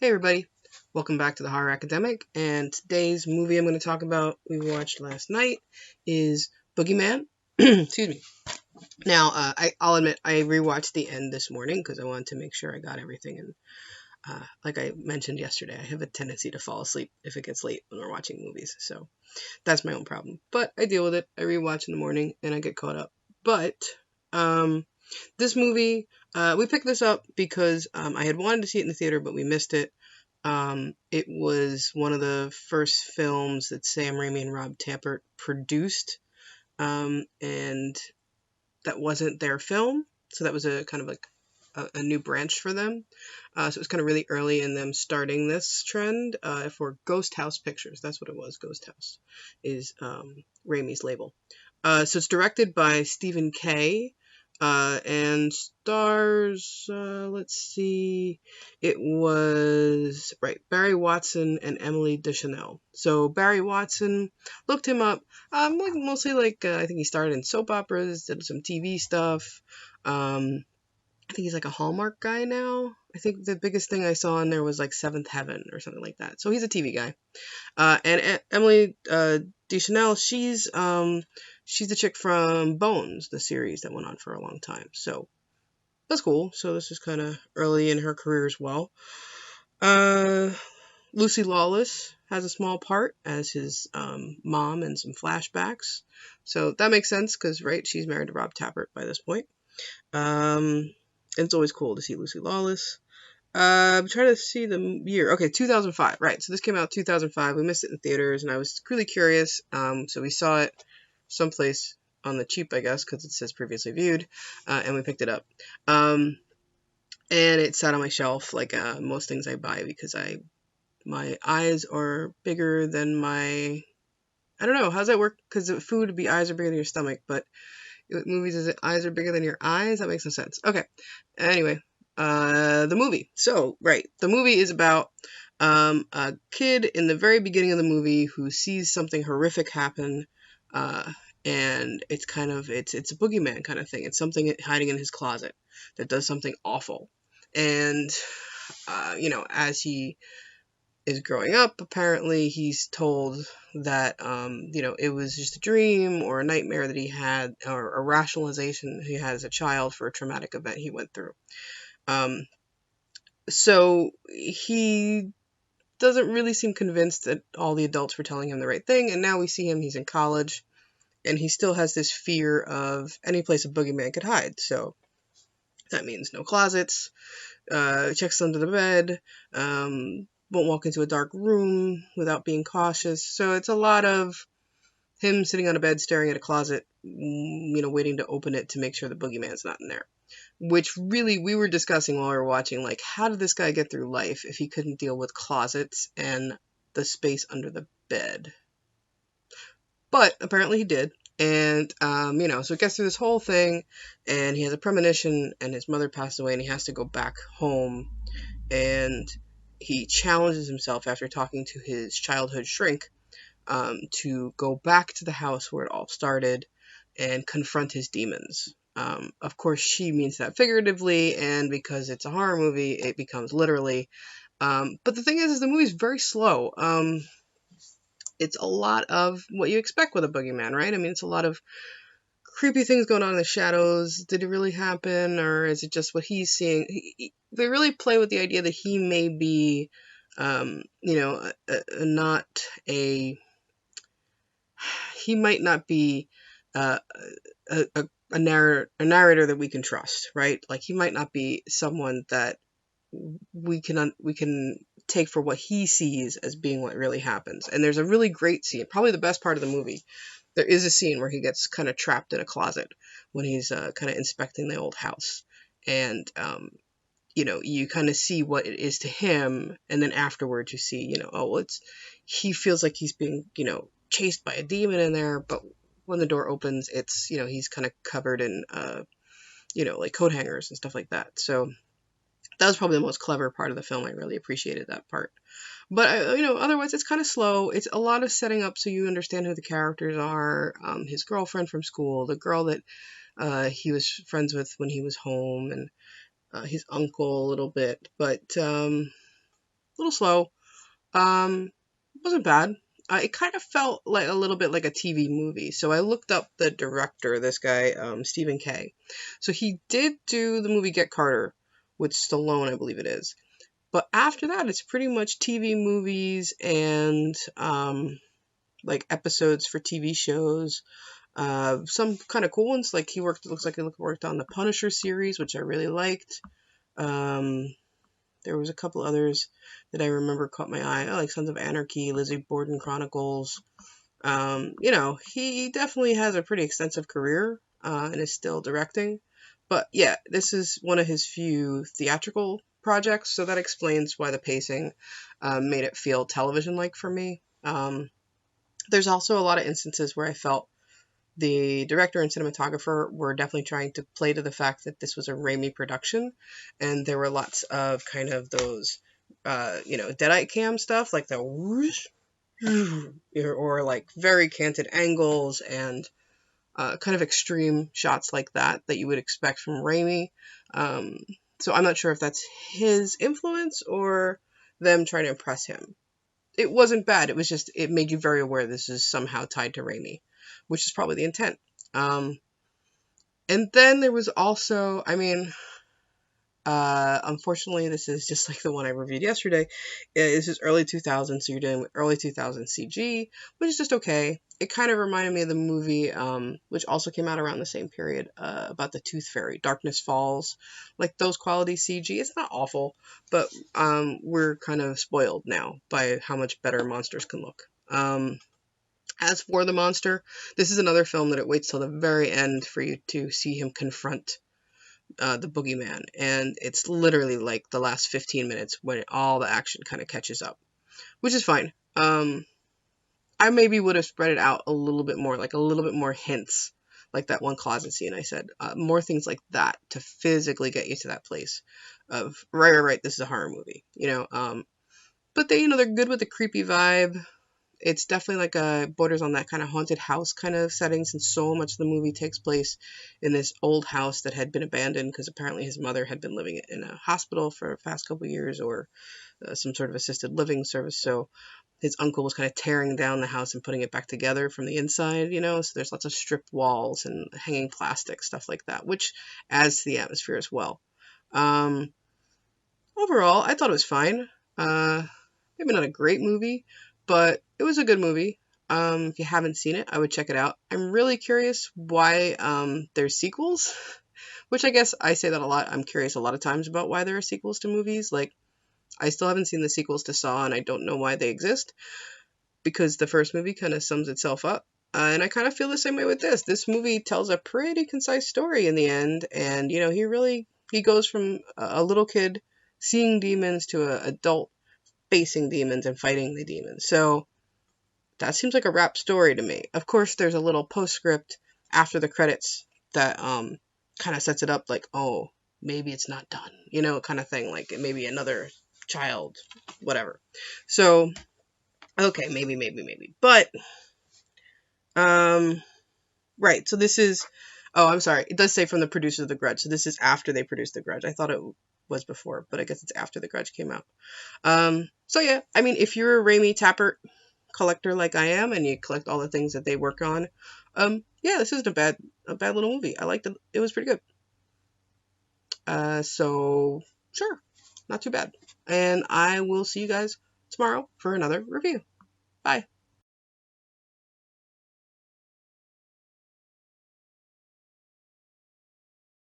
Hey everybody, welcome back to the Horror Academic, and today's movie I'm going to talk about, we watched last night, is Boogeyman. Excuse me. Now, I'll admit, I rewatched the end this morning because I wanted to make sure I got everything, and like I mentioned yesterday, I have a tendency to fall asleep if it gets late when we're watching movies, so that's my own problem. But I deal with it, I rewatch in the morning, and I get caught up. But, this movie, we picked this up because I had wanted to see it in the theater, but we missed it. It was one of the first films that Sam Raimi and Rob Tappert produced, and that wasn't their film, so that was a kind of like a new branch for them. So it was kind of really early in them starting this trend for Ghost House Pictures. That's what it was. Ghost House is Raimi's label. So it's directed by Stephen Kay. And stars, let's see, it was, right, Barry Watson and Emily Deschanel. So Barry Watson, looked him up, mostly I think he started in soap operas, did some TV stuff. I think he's like a Hallmark guy now. I think the biggest thing I saw in there was like Seventh Heaven or something like that. So he's a TV guy. And Emily Deschanel, she's the chick from Bones, the series that went on for a long time. So that's cool. So this is kind of early in her career as well. Lucy Lawless has a small part as his mom in some flashbacks. So that makes sense because, right, she's married to Rob Tappert by this point. It's always cool to see Lucy Lawless. I'm trying to see the year. Okay, 2005. Right, so this came out 2005. We missed it in theaters, and I was really curious. So we saw it someplace on the cheap, I guess, because it says previously viewed, and we picked it up. And it sat on my shelf like most things I buy because my eyes are bigger than my... I don't know, how's that work? Because food would be eyes are bigger than your stomach, but with movies, is it eyes are bigger than your eyes? That makes no sense. Okay, anyway. The movie. So, right, the movie is about a kid in the very beginning of the movie who sees something horrific happen, and it's a boogeyman kind of thing. It's something hiding in his closet that does something awful. And, as he is growing up, apparently he's told that, it was just a dream or a nightmare that he had, or a rationalization he had as a child for a traumatic event he went through. So he doesn't really seem convinced that all the adults were telling him the right thing, and now we see him, he's in college, and he still has this fear of any place a boogeyman could hide. So that means no closets, checks under the bed, won't walk into a dark room without being cautious. So it's a lot of him sitting on a bed staring at a closet, waiting to open it to make sure the boogeyman's not in there. Which really, we were discussing while we were watching, like, how did this guy get through life if he couldn't deal with closets and the space under the bed? But apparently he did. And, so it gets through this whole thing, and he has a premonition, and his mother passed away, and he has to go back home. And he challenges himself after talking to his childhood shrink to go back to the house where it all started and confront his demons. Of course, she means that figuratively, and because it's a horror movie, it becomes literally. But the thing is the movie's very slow. It's a lot of what you expect with a boogeyman, right? I mean, it's a lot of creepy things going on in the shadows. Did it really happen, or is it just what he's seeing? They really play with the idea that he may be, not a... He might not be a narrator that we can trust, right? Like, he might not be someone that we can take for what he sees as being what really happens. And there's a really great scene, probably the best part of the movie. There is a scene where he gets kind of trapped in a closet when he's kind of inspecting the old house. And, you kind of see what it is to him. And then afterwards you see, he feels like he's being, chased by a demon in there. But when the door opens, it's, he's kind of covered in, like coat hangers and stuff like that. So that was probably the most clever part of the film. I really appreciated that part. But, otherwise it's kind of slow. It's a lot of setting up so you understand who the characters are. His girlfriend from school, the girl that he was friends with when he was home, and his uncle a little bit. But little slow. Wasn't bad. It kind of felt like a little bit like a TV movie. So I looked up the director, this guy, Stephen K. So he did do the movie Get Carter with Stallone, I believe it is. But after that, it's pretty much TV movies and like episodes for TV shows. Some kind of cool ones, like looks like he worked on the Punisher series, which I really liked. Um, there was a couple others that I remember caught my eye, like Sons of Anarchy, Lizzie Borden Chronicles. He definitely has a pretty extensive career and is still directing. But yeah, this is one of his few theatrical projects, so that explains why the pacing made it feel television-like for me. There's also a lot of instances where I felt the director and cinematographer were definitely trying to play to the fact that this was a Raimi production, and there were lots of kind of those, deadite cam stuff, like the whoosh, or like very canted angles and kind of extreme shots like that you would expect from Raimi. So I'm not sure if that's his influence or them trying to impress him. It wasn't bad. It was just, it made you very aware this is somehow tied to Raimi, which is probably the intent. And then there was also, unfortunately, this is just like the one I reviewed yesterday. This is early 2000s, so you're dealing with early 2000s CG, which is just okay. It kind of reminded me of the movie, which also came out around the same period, about the Tooth Fairy, Darkness Falls. Like those quality CG. It's not awful, but we're kind of spoiled now by how much better monsters can look. As for the monster, this is another film that it waits till the very end for you to see him confront the Boogeyman, and it's literally like the last 15 minutes when all the action kind of catches up, which is fine. I maybe would have spread it out a little bit more, like a little bit more hints, like that one closet scene I said, more things like that to physically get you to that place of right, this is a horror movie, but they're good with the creepy vibe. It's definitely like borders on that kind of haunted house kind of setting, since so much of the movie takes place in this old house that had been abandoned because apparently his mother had been living in a hospital for the past couple of years, or some sort of assisted living service. So his uncle was kind of tearing down the house and putting it back together from the inside, so there's lots of stripped walls and hanging plastic, stuff like that, which adds to the atmosphere as well. Overall, I thought it was fine. Maybe not a great movie, but it was a good movie. If you haven't seen it, I would check it out. I'm really curious why there's sequels, which I guess I say that a lot. I'm curious a lot of times about why there are sequels to movies. Like, I still haven't seen the sequels to Saw, and I don't know why they exist, because the first movie kind of sums itself up. And I kind of feel the same way with this. This movie tells a pretty concise story in the end, and, he goes from a little kid seeing demons to an adult facing demons and fighting the demons. So that seems like a wrap story to me. Of course, there's a little postscript after the credits that kind of sets it up like, oh, maybe it's not done, kind of thing, like maybe another child, whatever. So, okay, maybe. But, right, so this is, oh, I'm sorry, it does say from the producers of The Grudge, so this is after they produced The Grudge. I thought it was before, but I guess it's after The Grudge came out. So yeah, if you're a Raimi Tappert collector like I am, and you collect all the things that they work on, yeah, this isn't a bad little movie. I liked it. It was pretty good. So sure, not too bad. And I will see you guys tomorrow for another review. Bye.